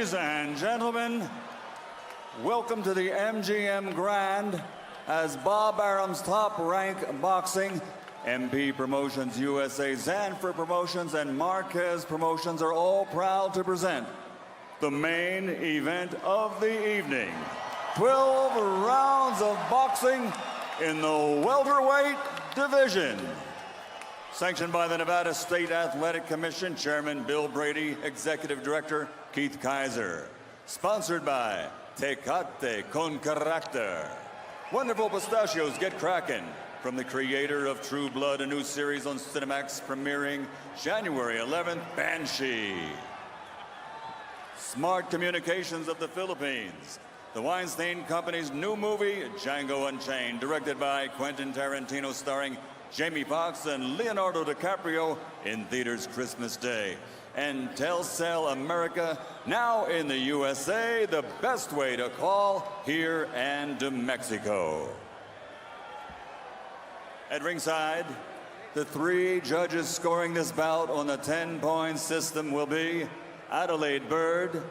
Ladies and gentlemen, welcome to the MGM Grand as Bob Arum's Top Rank Boxing, MP Promotions USA, Zanfer Promotions, and Marquez Promotions are all proud to present the main event of the evening. 12 rounds of boxing in the welterweight division. Sanctioned by the Nevada State Athletic Commission, Chairman Bill Brady, Executive Director Keith Kaiser. Sponsored by Tecate con Carácter. Wonderful pistachios, get cracking. From the creator of True Blood, a new series on Cinemax premiering January 11th, Banshee. Smart Communications of the Philippines. The Weinstein Company's new movie, Django Unchained, directed by Quentin Tarantino, starring Jamie Foxx and Leonardo DiCaprio, in theaters Christmas Day. And Telcel America, now in the USA, the best way to call here and to Mexico. At ringside, the three judges scoring this bout on the 10-point system will be Adelaide Bird,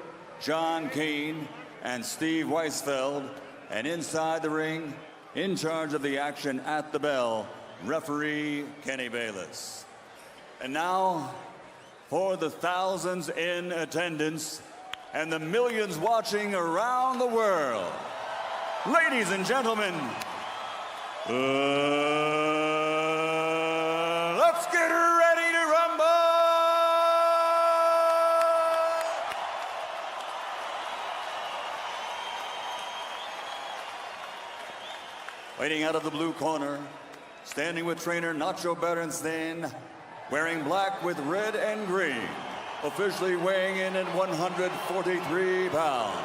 John Keane, and Steve Weisfeld. And inside the ring, in charge of the action at the bell, referee Kenny Bayless. And now, for the thousands in attendance and the millions watching around the world, ladies and gentlemen, let's get ready to rumble! Waiting out of the blue corner, standing with trainer Nacho Berenstein, wearing black with red and green, officially weighing in at 143 pounds.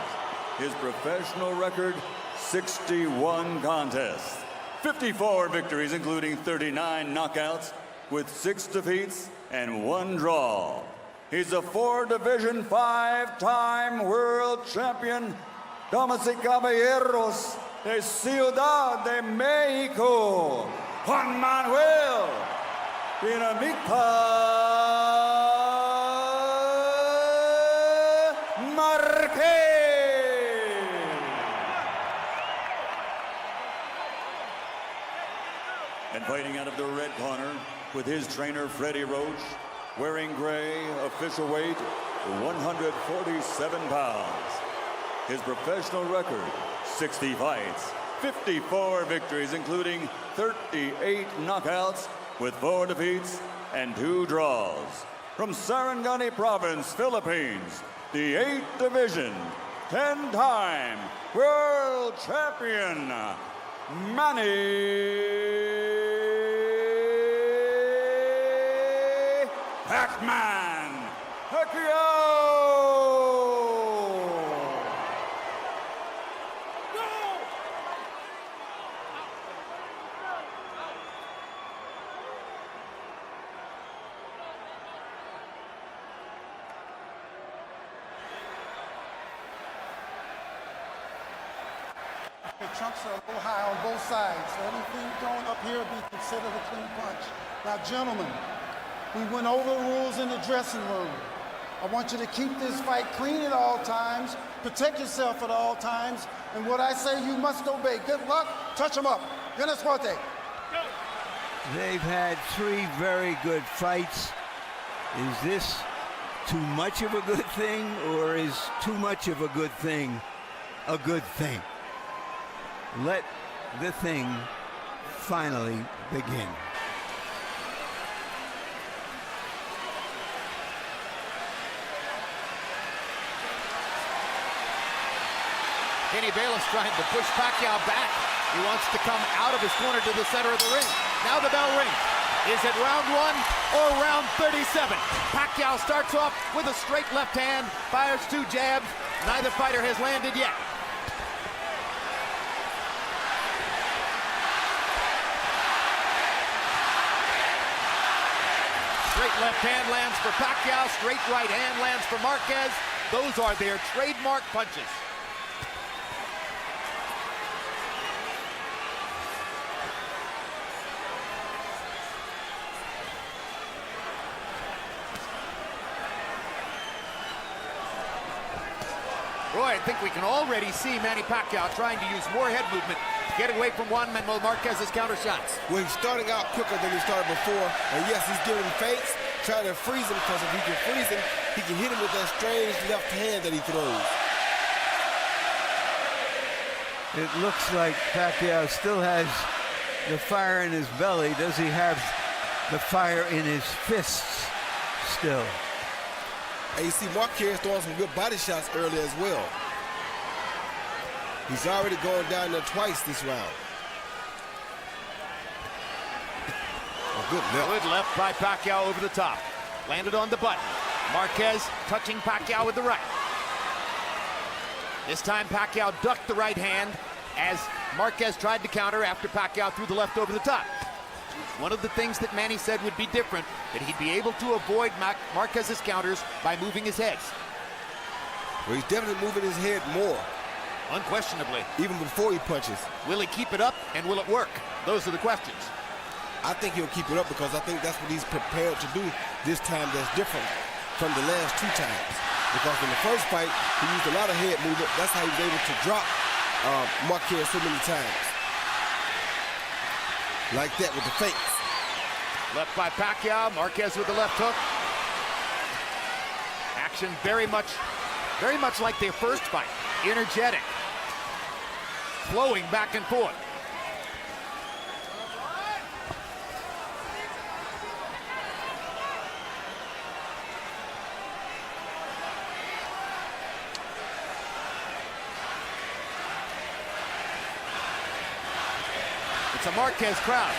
His professional record, 61 contests, 54 victories, including 39 knockouts, with 6 defeats and 1 draw. He's a 4-division, 5-time world champion, damas y caballeros de Ciudad de Mexico, Juan Manuel Dinamita Marquez. And fighting out of the red corner with his trainer Freddie Roach, wearing gray, official weight 147 pounds. His professional record, 60 fights, 54 victories, including 38 knockouts, with 4 defeats and 2 draws. From Sarangani Province, Philippines, the 8th Division, 10-time world champion, Manny Pac-Man Pacquiao! The trunks are a little high on both sides, so anything thrown up here will be considered a clean punch. Now, gentlemen, we went over the rules in the dressing room. I want you to keep this fight clean at all times, protect yourself at all times, and what I say you must obey. Good luck, touch them up. Buena suerte. They've had 3 very good fights. Is this too much of a good thing, or is too much of a good thing a good thing? Let the thing finally begin. Kenny Bayless trying to push Pacquiao back. He wants to come out of his corner to the center of the ring. Now the bell rings. Is it round 1 or round 37? Pacquiao starts off with a straight left hand, fires 2 jabs. Neither fighter has landed yet. Straight left hand lands for Pacquiao, straight right hand lands for Marquez. Those are their trademark punches. Roy, I think we can already see Manny Pacquiao trying to use more head movement to get away from Juan Manuel Marquez's counter shots. Well, he's starting out quicker than he started before. And yes, he's giving him feints, trying to freeze him, because if he can freeze him, he can hit him with that strange left hand that he throws. It looks like Pacquiao still has the fire in his belly. Does he have the fire in his fists still? And you see Marquez throwing some good body shots early as well. He's already gone down there twice this round. A good left. Good left by Pacquiao over the top. Landed on the button. Marquez touching Pacquiao with the right. This time Pacquiao ducked the right hand as Marquez tried to counter after Pacquiao threw the left over the top. One of the things that Manny said would be different, that he'd be able to avoid Marquez's counters by moving his head. Well, he's definitely moving his head more. Unquestionably. Even before he punches. Will he keep it up, and will it work? Those are the questions. I think he'll keep it up, because I think that's what he's prepared to do this time that's different from the last two times. Because in the first fight, he used a lot of head movement. That's how he was able to drop Marquez so many times. Like that with the feints. Left by Pacquiao, Marquez with the left hook. Action very much like their first fight. Energetic. Flowing back and forth. It's a Marquez crowd.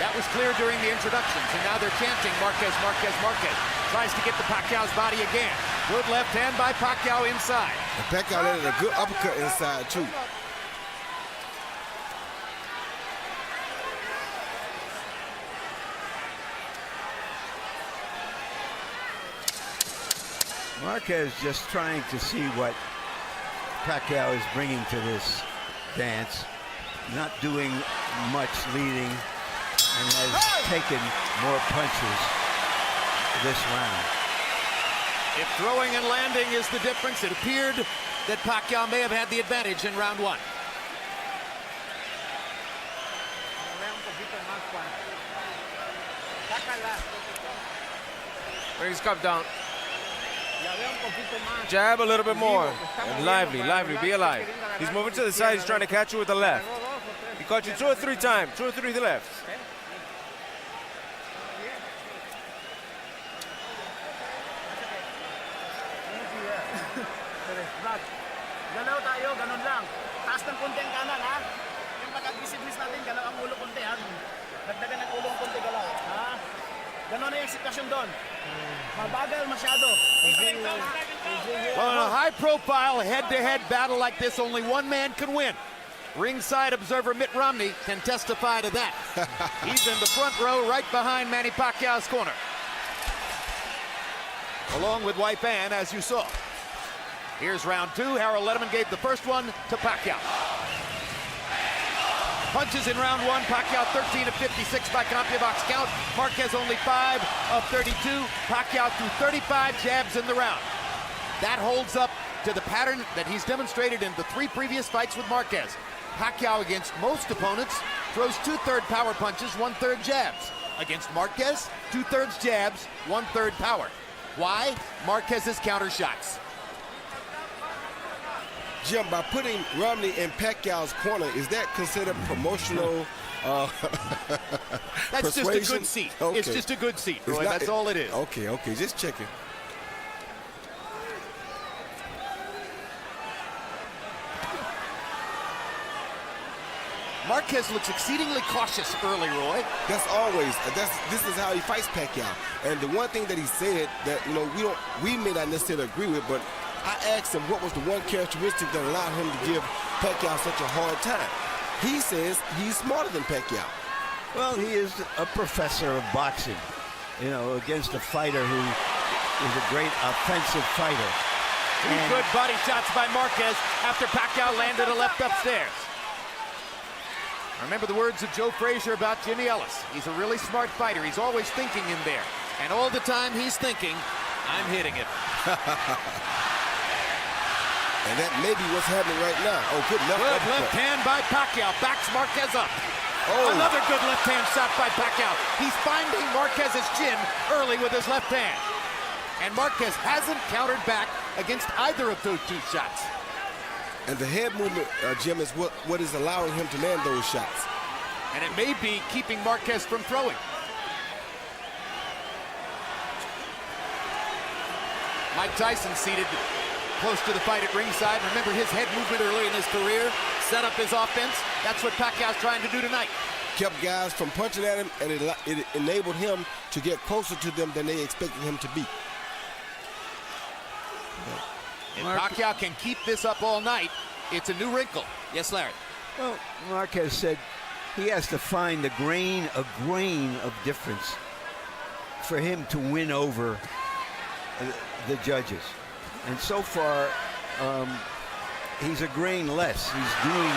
That was clear during the introductions, and now they're chanting Marquez, Marquez, Marquez. Tries to get to Pacquiao's body again. Good left hand by Pacquiao inside. And Pacquiao landed a good uppercut inside, too. Marquez just trying to see what Pacquiao is bringing to this dance. Not doing much leading, and has taken more punches this round. If throwing and landing is the difference, it appeared that Pacquiao may have had the advantage in round one. Bring his cup down. Jab a little bit more. And lively, be alive. He's moving to the side, he's trying to catch you with the left. He caught you 2 or 3 times, 2 or 3 lefts. Galaw tayo, ganun lang. Taas ng konti ang kanan, ha? Yung pag-aggressiveness natin, galaw ang ulo konti, ha? Dagdagan ng ulo ang konti, galaw, ha? Ganun na yung sitwasyon doon. Mabagal masyado. Well, in a high-profile head-to-head battle like this, only one man can win. Ringside observer Mitt Romney can testify to that. He's in the front row right behind Manny Pacquiao's corner. Along with wife Ann, as you saw. Here's round two. Harold Letterman gave the first one to Pacquiao. Punches in round one. Pacquiao 13 of 56 by CompuBox count. Marquez only 5 of 32. Pacquiao threw 35 jabs in the round. That holds up to the pattern that he's demonstrated in the 3 previous fights with Marquez. Pacquiao, against most opponents, throws 2/3 power punches, 1/3 jabs. Against Marquez, 2/3 jabs, 1/3 power. Why? Marquez's counter shots. Jim, by putting Romney in Pacquiao's corner, is that considered promotional That's persuasion? just a good seat. Okay. It's just a good seat, Roy. That's all it is. Okay, just checking. Marquez looks exceedingly cautious early, Roy. That's always. This is how he fights Pacquiao. And the one thing that he said that we may not necessarily agree with, but I asked him what was the one characteristic that allowed him to give Pacquiao such a hard time. He says he's smarter than Pacquiao. Well, he is a professor of boxing, against a fighter who is a great offensive fighter. Two good body shots by Marquez after Pacquiao landed a left upstairs. Remember the words of Joe Frazier about Jimmy Ellis. He's a really smart fighter. He's always thinking in there. And all the time he's thinking, I'm hitting it. And that may be what's happening right now. Oh, good left Good uppercut. left hand by Pacquiao. Backs Marquez up. Oh. Another good left hand shot by Pacquiao. He's finding Marquez's chin early with his left hand. And Marquez hasn't countered back against either of those two shots. And the head movement, Jim, is what is allowing him to land those shots. And it may be keeping Marquez from throwing. Mike Tyson seated close to the fight at ringside. Remember his head movement early in his career, set up his offense. That's what Pacquiao's trying to do tonight. Kept guys from punching at him, and it enabled him to get closer to them than they expected him to be. If Pacquiao can keep this up all night, it's a new wrinkle. Yes, Larry. Well, Marquez said he has to find a grain of difference for him to win over the judges. And so far, he's a grain less. He's doing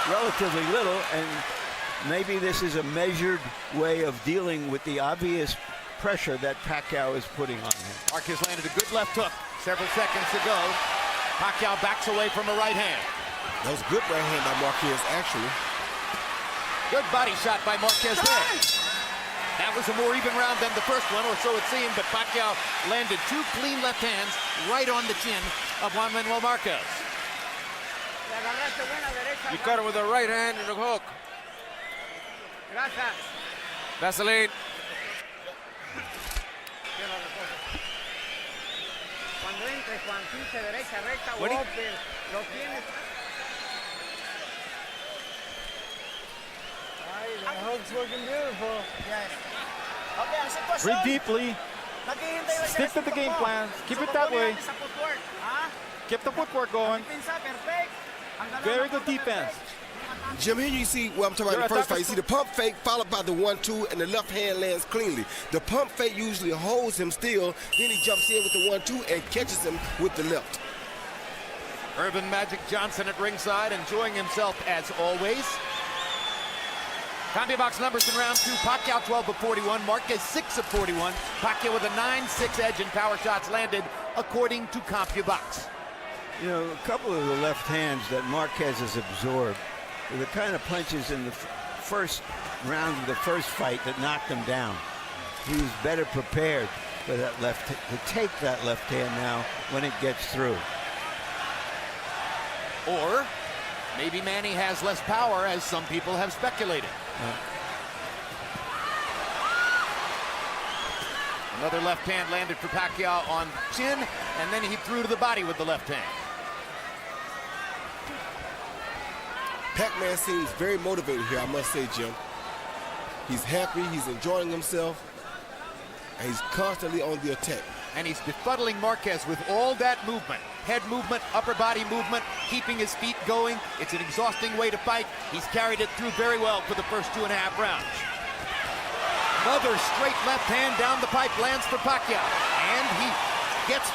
relatively little, and maybe this is a measured way of dealing with the obvious pressure that Pacquiao is putting on him. Marquez landed a good left hook several seconds ago. Pacquiao backs away from a right hand. That was a good right hand by Marquez, actually. Good body shot by Marquez there. That was a more even round than the first one, or so it seemed, but Pacquiao landed two clean left hands right on the chin of Juan Manuel Marquez. You cut it with a right hand and a hook. Vaseline. What do you- Hook's looking beautiful. Yes. Okay, ang sitwasyon. Breathe deeply. Naghihintay lang Stick siya to the game sa plan. tutok. Keep So, it that tutuloy way. natin sa footwork. Ha? Keep the footwork going. Pinsa, perfect. Ang gano'n Very na good perfect. defense. Jim, here you see what I'm talking about in the first fight. You see the pump fake followed by the 1-2, and the left hand lands cleanly. The pump fake usually holds him still, then he jumps in with the 1-2 and catches him with the left. Irvin Magic Johnson at ringside, enjoying himself as always. CompuBox numbers in round 2. Pacquiao 12 of 41, Marquez 6 of 41. Pacquiao with a 9-6 edge in power shots landed, according to CompuBox. You know, a couple of the left hands that Marquez has absorbed are the kind of punches in the first round of the first fight that knocked him down. He was better prepared for that to take that left hand now when it gets through. Or maybe Manny has less power, as some people have speculated. Another left hand landed for Pacquiao on chin, and then he threw to the body with the left hand. Pac-Man seems very motivated here, I must say, Jim. He's happy, he's enjoying himself, and he's constantly on the attack. And he's befuddling Marquez with all that movement. Head movement, upper body movement, keeping his feet going. It's an exhausting way to fight. He's carried it through very well for the first 2.5 rounds. Another straight left hand down the pipe lands for Pacquiao. And he gets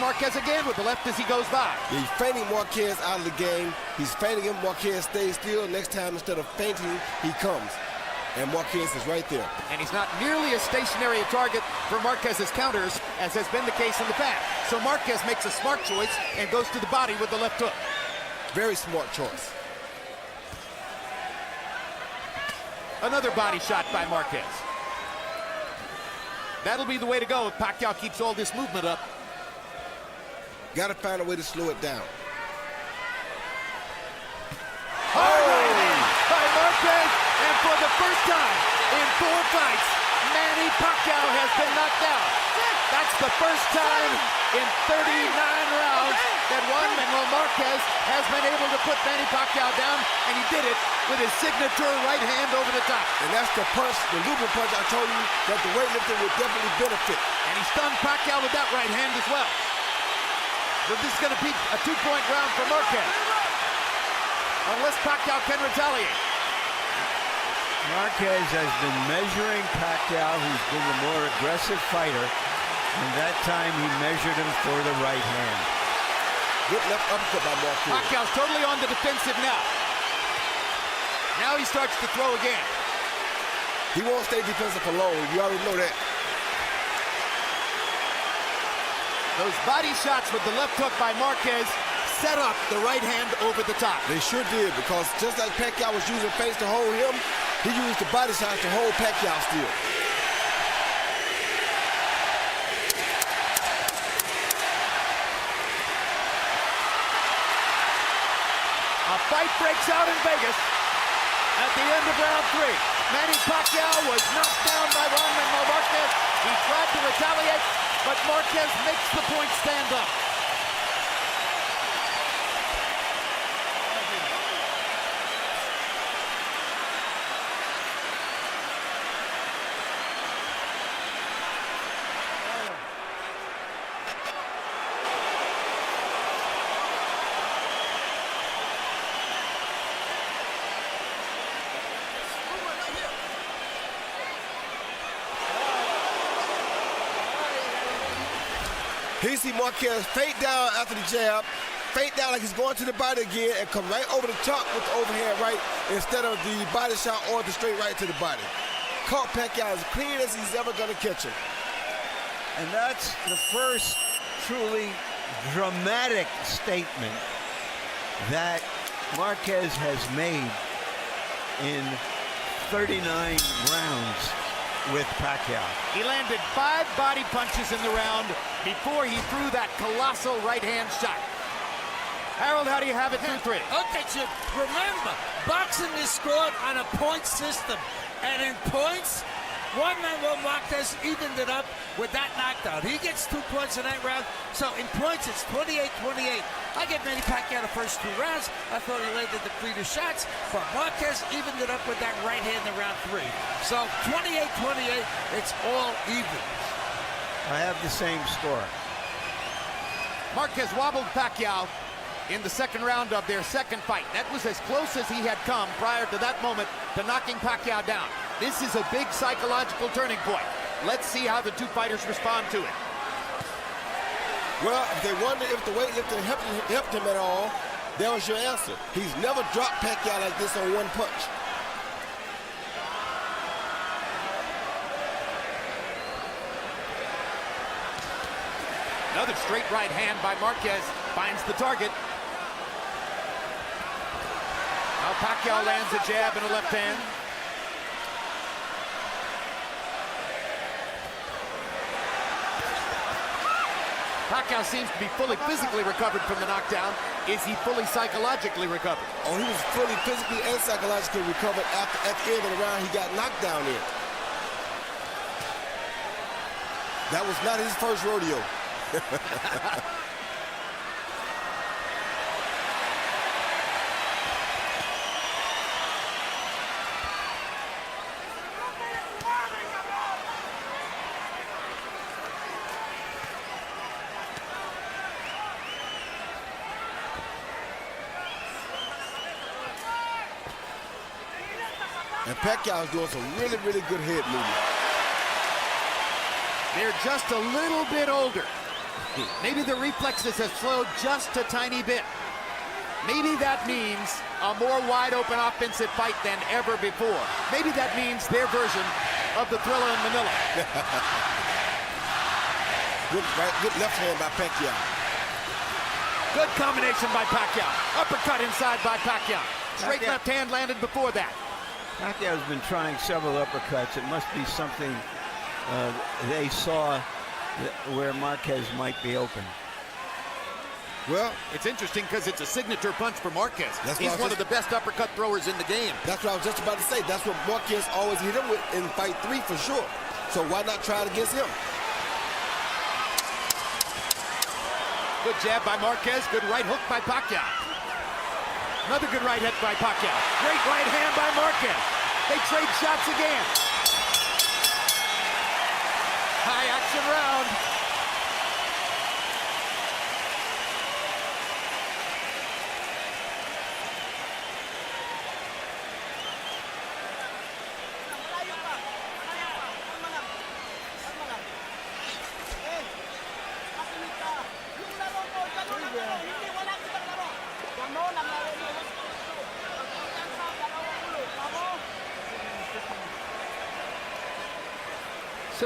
Marquez again with the left as he goes by. Yeah, he's feinting Marquez out of the game. He's feinting him. Marquez stays still. Next time, instead of feinting, he comes. And Marquez is right there. And he's not nearly as stationary a target for Marquez's counters as has been the case in the past. So Marquez makes a smart choice and goes to the body with the left hook. Very smart choice. Another body shot by Marquez. That'll be the way to go if Pacquiao keeps all this movement up. Got to find a way to slow it down. Hard right hand by Marquez, and for the first time in 4 fights, Manny Pacquiao has been knocked out. That's the first time in 39 rounds that Juan Manuel Marquez has been able to put Manny Pacquiao down, and he did it with his signature right hand over the top. And that's the punch, the looping punch I told you that the weightlifter would definitely benefit. And he stunned Pacquiao with that right hand as well. So this is going to be a 2-point round for Marquez, unless Pacquiao can retaliate. Marquez has been measuring Pacquiao, who's been the more aggressive fighter, and that time he measured him for the right hand. Good left uppercut by Marquez. Pacquiao's totally on the defensive now. Now he starts to throw again. He won't stay defensive for long. You already know that. Those body shots with the left hook by Marquez set up the right hand over the top. They sure did, because just like Pacquiao was using feints to hold him, he used the body shots to hold Pacquiao still. A fight breaks out in Vegas at the end of round 3. Manny Pacquiao was knocked down by Juan Manuel Marquez. He tried to retaliate, but Marquez makes the point stand up. He see Marquez fade down after the jab, fade down like he's going to the body again, and come right over the top with the overhand right instead of the body shot or the straight right to the body. Caught Pacquiao as clean as he's ever going to catch him. And that's the first truly dramatic statement that Marquez has made in 39 rounds with Pacquiao. He landed 5 body punches in the round before he threw that colossal right-hand shot. Harold, how do you have it through 3? Okay, Chip, remember, boxing is scored on a point system. And in points, Juan Manuel Marquez evened it up with that knockdown. He gets 2 points in that round. So in points, it's 28-28. I give Manny Pacquiao the first 2 rounds. I thought he landed the cleaner shots, but Marquez evened it up with that right hand in round 3. So 28-28, it's all even. I have the same score. Marquez wobbled Pacquiao in the second round of their second fight. That was as close as he had come prior to that moment to knocking Pacquiao down. This is a big psychological turning point. Let's see how the 2 fighters respond to it. Well, if they wonder if the weightlifting helped him at all, that was your answer. He's never dropped Pacquiao like this on 1 punch. Another straight right hand by Marquez finds the target. Now Pacquiao lands a jab and a left hand. Pacquiao seems to be fully physically recovered from the knockdown. Is he fully psychologically recovered? Oh, he was fully physically and psychologically recovered after at the end of the round he got knocked down in. That was not his first rodeo. And Pacquiao is doing some really, really good head movement. They're just a little bit older. Maybe the reflexes have slowed just a tiny bit. Maybe that means a more wide-open offensive fight than ever before. Maybe that means their version of the Thriller in Manila. Good left hand by Pacquiao. Good combination by Pacquiao. Uppercut inside by Pacquiao. Straight Pacquiao. left hand landed before that. Pacquiao's been trying several uppercuts. It must be something they saw where Marquez might be open. Well, It's interesting because it's a signature punch for Marquez. That's He's what I one was of the best uppercut throwers in the game. that's what I was just about to say. That's what Marquez always hit him with in fight 3 for sure. So why not try it against him? Good jab by Marquez. Good right hook by Pacquiao. Another good right hook by Pacquiao. Great right hand by Marquez. They trade shots again. High action round.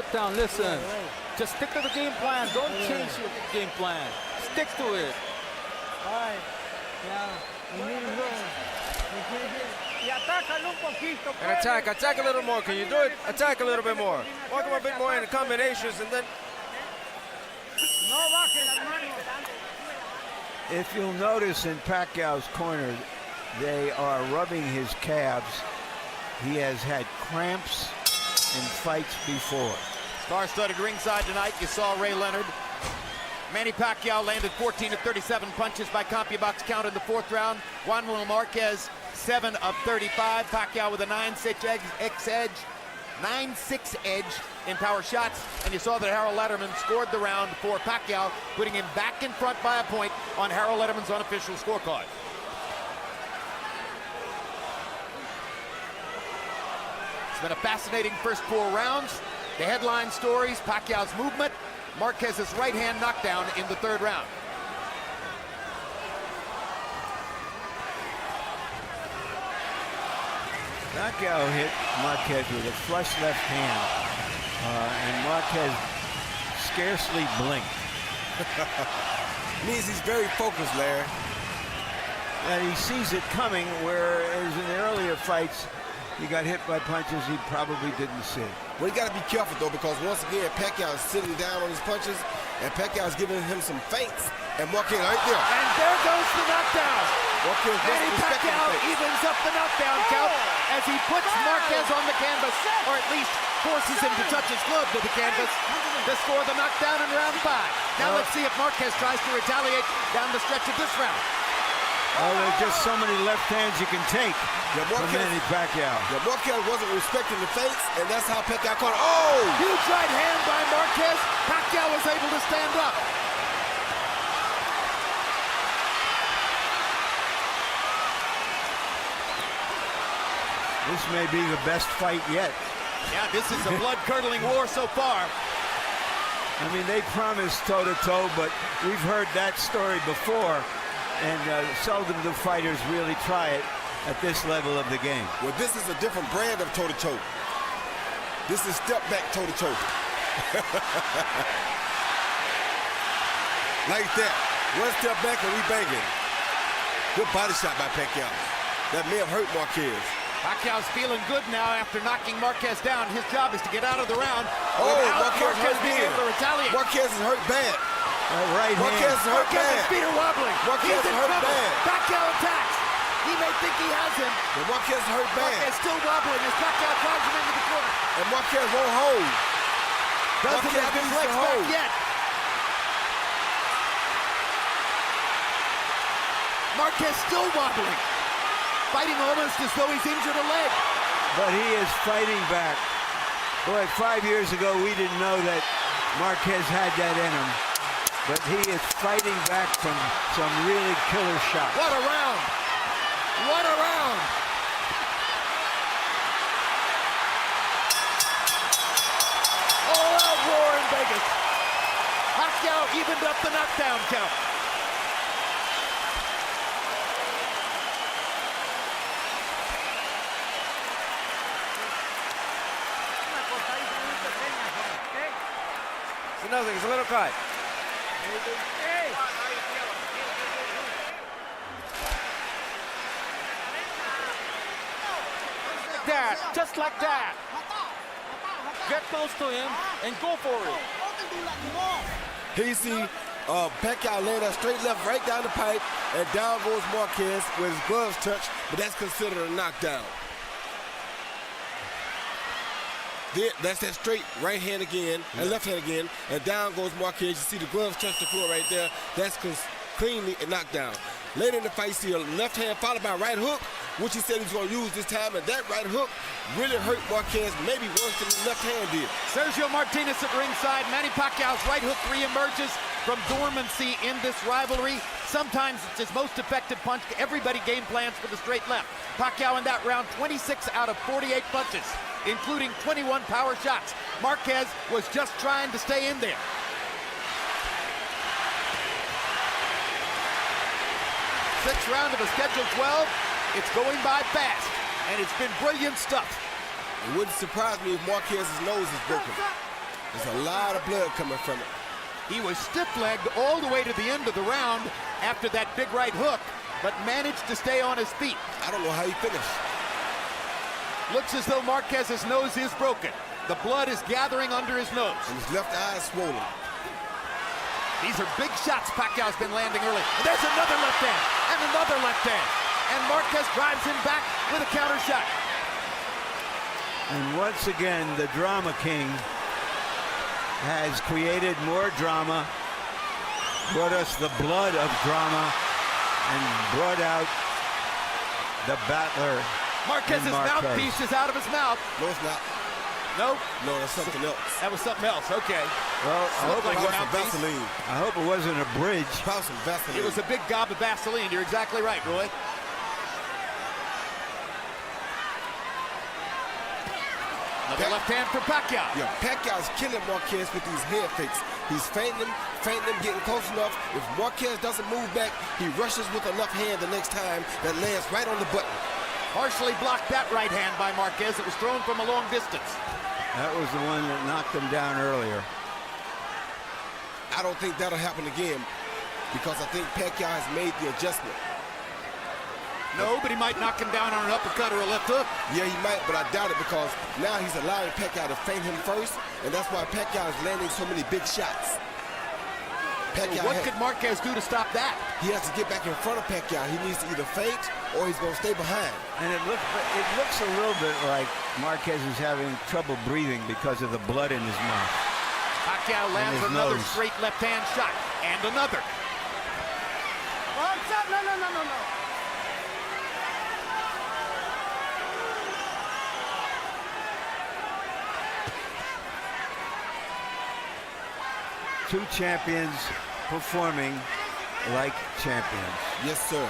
sit down, listen. Just stick to the game plan. Don't change your game plan. Stick to it. All right. Yeah. And attack a little more. Can you do it? Attack a little bit more. Walk him a bit more in the combinations, and then If you'll notice in Pacquiao's corner, they are rubbing his calves. He has had cramps in fights before. Star-studded ringside tonight. You saw Ray Leonard. Manny Pacquiao landed 14 of 37 punches by CompuBox count in the 4th round. Juan Manuel Marquez, 7 of 35. Pacquiao with a 9-6 edge in power shots. And you saw that Harold Letterman scored the round for Pacquiao, putting him back in front by a point on Harold Letterman's unofficial scorecard. It's been a fascinating first 4 rounds. The headline stories: Pacquiao's movement, Marquez's right hand knockdown in the 3rd round. Pacquiao hit Marquez with a flush left hand, and Marquez scarcely blinked. Means he's very focused, Larry. And he sees it coming, whereas in the earlier fights, he got hit by punches he probably didn't see. Well, you got to be careful, though, because once again, Pacquiao is sitting down on his punches, and Pacquiao is giving him some feints, and Marquez right there. And there goes the knockdown. Marquez Manny Pacquiao evens up the knockdown count as he puts Marquez on the canvas, or at least forces him to touch his glove to the canvas to score the knockdown in round 5. Now let's see if Marquez tries to retaliate down the stretch of this round. Oh, there's just so many left hands you can take from Manny Pacquiao. Yeah, Marquez wasn't respecting the feints, and that's how Pacquiao caught it. Oh! Huge right hand by Marquez. Pacquiao was able to stand up. This may be the best fight yet. Yeah, this is a blood-curdling war so far. I mean, they promised toe-to-toe, but we've heard that story before, and seldom do fighters really try it at this level of the game. Well, this is a different brand of toe-to-toe. This is step-back toe-to-toe. Like that. One step back and we banging. Good body shot by Pacquiao. That may have hurt Marquez. Pacquiao's feeling good now after knocking Marquez down. His job is to get out of the round Marquez without Marquez hurt being bad. able to retaliate. Marquez is hurt bad. Right Marquez hand. is hurt Marquez's bad. feet are wobbling. Marquez He's in hurt trouble. bad. Pacquiao attacks. He may think he has him. But Marquez is hurt bad. Marquez still wobbling as Pacquiao drives him into the corner. And Marquez won't hold. Doesn't Marquez have his needs to legs back hold. yet. Marquez still wobbling. Fighting almost as though he's injured a leg. But he is fighting back. Boy, 5 years ago, we didn't know that Marquez had that in him. But he is fighting back from some really killer shots. What a round! What a round! All-out roar in Vegas. Pacquiao evened up the knockdown count. it's nothing. It's a little cut. That, just like that. Get close to him and go for it. Here you see Pacquiao laying that straight left right down the pipe, and down goes Marquez with his gloves touched, but that's considered a knockdown. Then, that's that straight right hand again, and left hand again, and down goes Marquez. You see the gloves touch the floor right there. That's cleanly a knockdown. Later in the fight, you see a left hand followed by a right hook, which he said he was going to use this time, and that right hook really hurt Marquez, maybe worse than the left hand did. Sergio Martinez at ringside. Manny Pacquiao's right hook reemerges from dormancy in this rivalry. Sometimes it's his most effective punch. Everybody game plans for the straight left. Pacquiao in that round, 26 out of 48 punches, including 21 power shots. Marquez was just trying to stay in there. Sixth round of a scheduled 12. It's going by fast, and it's been brilliant stuff. It wouldn't surprise me if Marquez's nose is broken. There's a lot of blood coming from it. He was stiff-legged all the way to the end of the round after that big right hook, but managed to stay on his feet. I don't know how he finished. Looks as though Marquez's nose is broken. The blood is gathering under his nose. And his left eye is swollen. These are big shots Pacquiao's been landing early. And there's another left hand, and another left hand. And Marquez drives him back with a counter shot. And once again, the Drama King has created more drama, brought us the blood of drama, and brought out the battler. Marquez's mouthpiece is out of his mouth. No, it's not. No? No, that's something else. That was something else, okay. Well, I hope, like it a wasn't Vaseline. I hope it wasn't a bridge. Probably some Vaseline. It was a big gob of Vaseline. You're exactly right, Roy. Another left hand for Pacquiao. Yeah, Pacquiao's killing Marquez with these head fakes. He's feinting him, getting close enough. If Marquez doesn't move back, he rushes with enough hand the next time that lands right on the button. Partially blocked that right hand by Marquez. It was thrown from a long distance. That was the one that knocked him down earlier. I don't think that'll happen again because I think Pacquiao has made the adjustment. No, but he might knock him down on an uppercut or a left hook. Yeah, he might, but I doubt it because now he's allowing Pacquiao to feint him first, and that's why Pacquiao is landing so many big shots. What could Marquez do to stop that? He has to get back in front of Pacquiao. He needs to either feint or he's going to stay behind. And it looks a little bit like Marquez is having trouble breathing because of the blood in his mouth. Pacquiao lands another straight left-hand shot, and another. What's up? No. Two champions performing like champions. Yes, sir.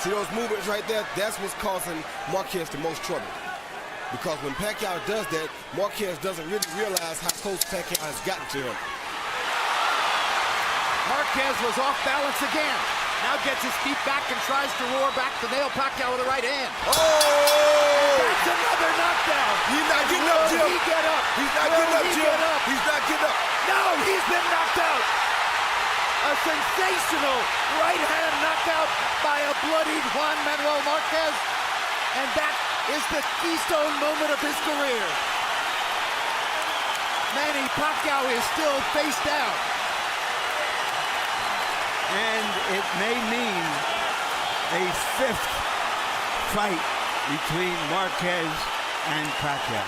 See those movements right there? That's what's causing Marquez the most trouble. Because when Pacquiao does that, Marquez doesn't really realize how close Pacquiao has gotten to him. Marquez was off balance again. Now gets his feet back and tries to roar back to nail Pacquiao with the right hand. Oh! That's another knockdown. He's not getting up, Jim. He get up. He's not getting up, Jim. He's not getting up. No, he's been knocked out. A sensational right hand knockout by a bloodied Juan Manuel Marquez. And that is the keystone moment of his career. Manny Pacquiao is still face down. And it may mean a fifth fight between Marquez and Pacquiao.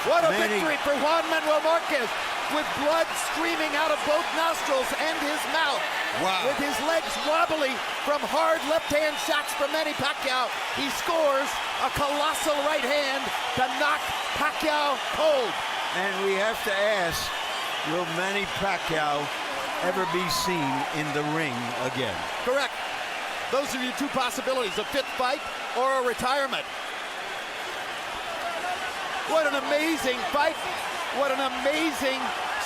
What a victory for Juan Manuel Marquez, with blood streaming out of both nostrils and his mouth. Wow. With his legs wobbly from hard left-hand shots from Manny Pacquiao, he scores a colossal right hand to knock Pacquiao cold. And we have to ask, will Manny Pacquiao ever be seen in the ring again? Correct. Those are your two possibilities, a fifth fight or a retirement. What an amazing fight. What an amazing,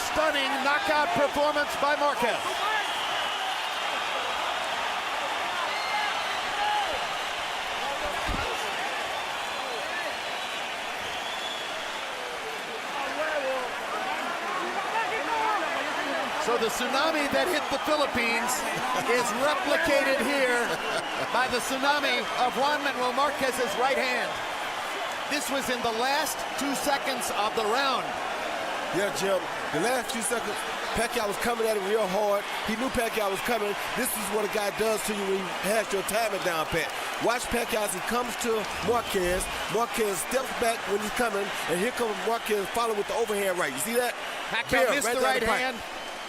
stunning knockout performance by Marquez. So the tsunami that hit the Philippines is replicated here by the tsunami of Juan Manuel Marquez's right hand. This was in the last 2 seconds of the round. Yeah, Jim, the last 2 seconds, Pacquiao was coming at him real hard. He knew Pacquiao was coming. This is what a guy does to you when he has your timing down pat. Watch Pacquiao as he comes to Marquez. Marquez steps back when he's coming, and here comes Marquez following with the overhand right. You see that? Pacquiao missed the right hand.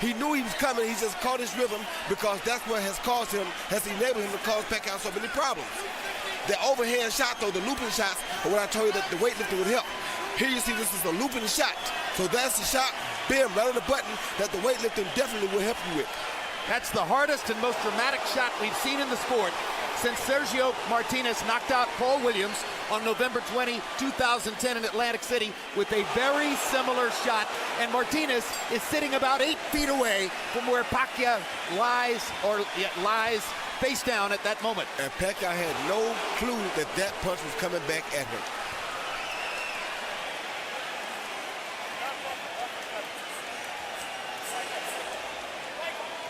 He knew he was coming. He just caught his rhythm because that's what has caused him, has enabled him to cause Pacquiao so many problems. The overhand shot, though, the looping shots, are what I told you that the weightlifter would help. Here you see this is a looping shot. So that's the shot, bam, right on the button that the weightlifting definitely will help you with. That's the hardest and most dramatic shot we've seen in the sport since Sergio Martinez knocked out Paul Williams on November 20, 2010 in Atlantic City with a very similar shot. And Martinez is sitting about 8 feet away from where Pacquiao lies face down at that moment. And Pacquiao had no clue that that punch was coming back at him.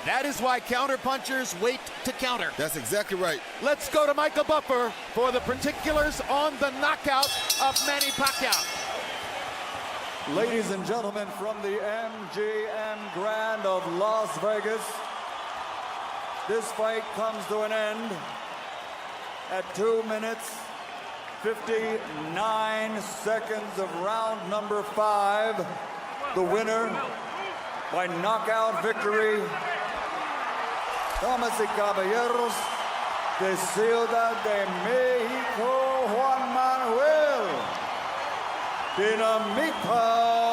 That is why counterpunchers wait to counter. That's exactly right. Let's go to Michael Buffer for the particulars on the knockout of Manny Pacquiao. Ladies and gentlemen, from the MGM Grand of Las Vegas, this fight comes to an end at 2 minutes, 59 seconds of round number 5. The winner by knockout victory, damas y caballeros, de Ciudad de Mexico, Juan Manuel Dinamita